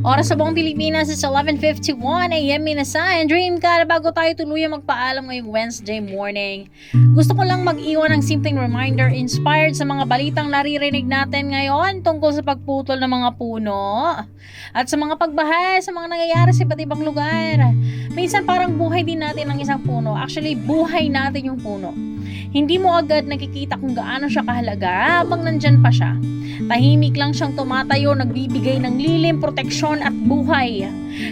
Oras sa buong Pilipinas is 11:51 a.m. Minasan. Dream ka na bago tayo tuluyang magpaalam ngayong Wednesday morning. Gusto ko lang mag-iwan ng simpleng reminder inspired sa mga balitang naririnig natin ngayon tungkol sa pagputol ng mga puno at sa mga pagbaha sa mga nangyayari sa iba't ibang lugar. Minsan parang buhay din natin ang isang puno. Actually, buhay natin yung puno. Hindi mo agad nakikita kung gaano siya kahalaga habang nandyan pa siya. Tahimik lang siyang tumatayo, nagbibigay ng lilim, proteksyon at buhay.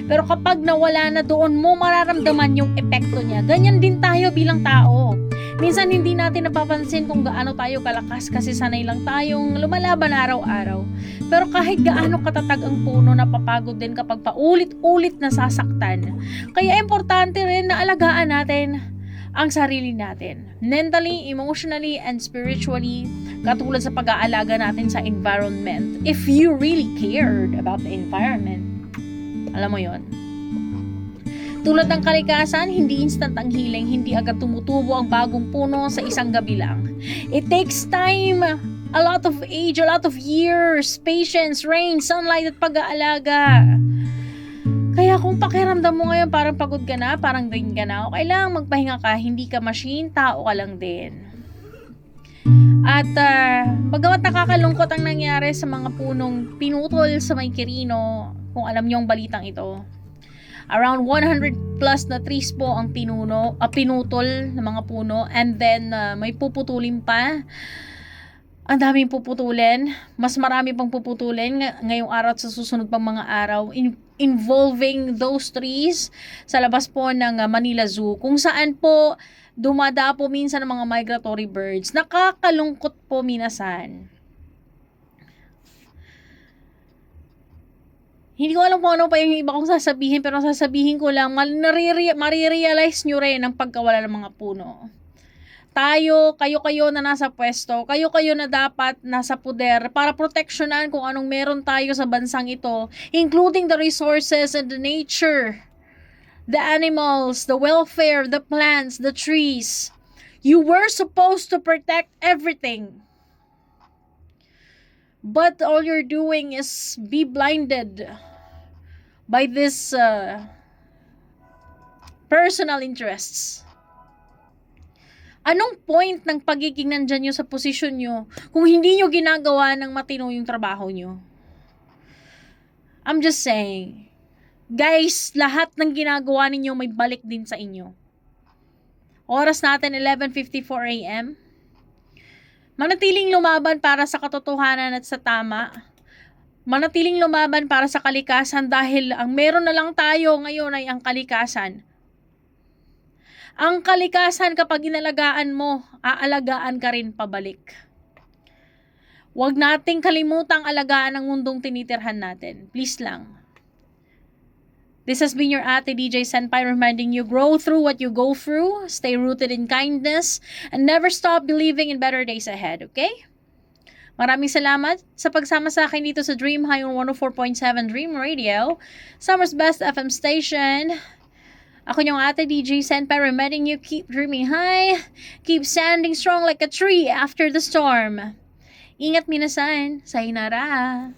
Pero kapag nawala na doon mo mararamdaman yung epekto niya. Ganyan din tayo bilang tao. Minsan hindi natin napapansin kung gaano tayo kalakas kasi sanay lang tayong lumalaban araw-araw. Pero kahit gaano katatag ang puno, napapagod din kapag paulit-ulit nasasaktan. Kaya importante rin na alagaan natin ang sarili natin. Mentally, emotionally, and spiritually, katulad sa pag-aalaga natin sa environment. If you really cared about the environment, alam mo yon. Tulad ng kalikasan, hindi instant ang healing, hindi agad tumutubo ang bagong puno sa isang gabi lang. It takes time, a lot of age, a lot of years, patience, rain, sunlight, at pag-aalaga. Kaya kung pakiramdam mo ngayon parang pagod ka na, parang drain ka na, okay lang, magpahinga ka, hindi ka machine, tao ka lang din. At bagamat nakakalungkot ang nangyari sa mga punong pinutol sa May Quirino, kung alam niyo ang balitang ito, around 100 plus na trees po ang pinutol ng mga puno, and then may puputulin pa. Ang daming puputulin, mas marami pang puputulin ngayong araw at sa susunod pang mga araw involving those trees sa labas po ng Manila Zoo, kung saan po dumadapo minsan ng mga migratory birds. Nakakalungkot po minasan. Hindi ko alam kung ano pa yung iba kong sasabihin, pero sasabihin ko lang, marirealize nyo rin ang pagkawala ng mga puno. Kayo-kayo na nasa pwesto, kayo-kayo na dapat nasa poder para proteksyonan kung anong meron tayo sa bansang ito, including the resources and the nature, the animals, the welfare, the plants, the trees. You were supposed to protect everything. But all you're doing is be blinded by this personal interests. Anong point ng pagiging nandyan nyo sa posisyon nyo kung hindi nyo ginagawa ng matino yung trabaho nyo? I'm just saying, guys, lahat ng ginagawa ninyo may balik din sa inyo. Oras natin 11:54 a.m. Manatiling lumaban para sa katotohanan at sa tama. Manatiling lumaban para sa kalikasan dahil ang meron na lang tayo ngayon ay ang kalikasan. Ang kalikasan kapag inalagaan mo, aalagaan ka rin pabalik. Huwag nating kalimutang alagaan ang mundong tinitirhan natin. Please lang. This has been your Ate DJ Senpai reminding you, grow through what you go through, stay rooted in kindness, and never stop believing in better days ahead, okay? Maraming salamat sa pagsama sa akin dito sa Dream High on 104.7 Dream Radio, Summer's Best FM station. Ako yung Ate DJ Senpai reminding you, keep dreaming high, keep standing strong like a tree after the storm. Ingat minasan, sayonara.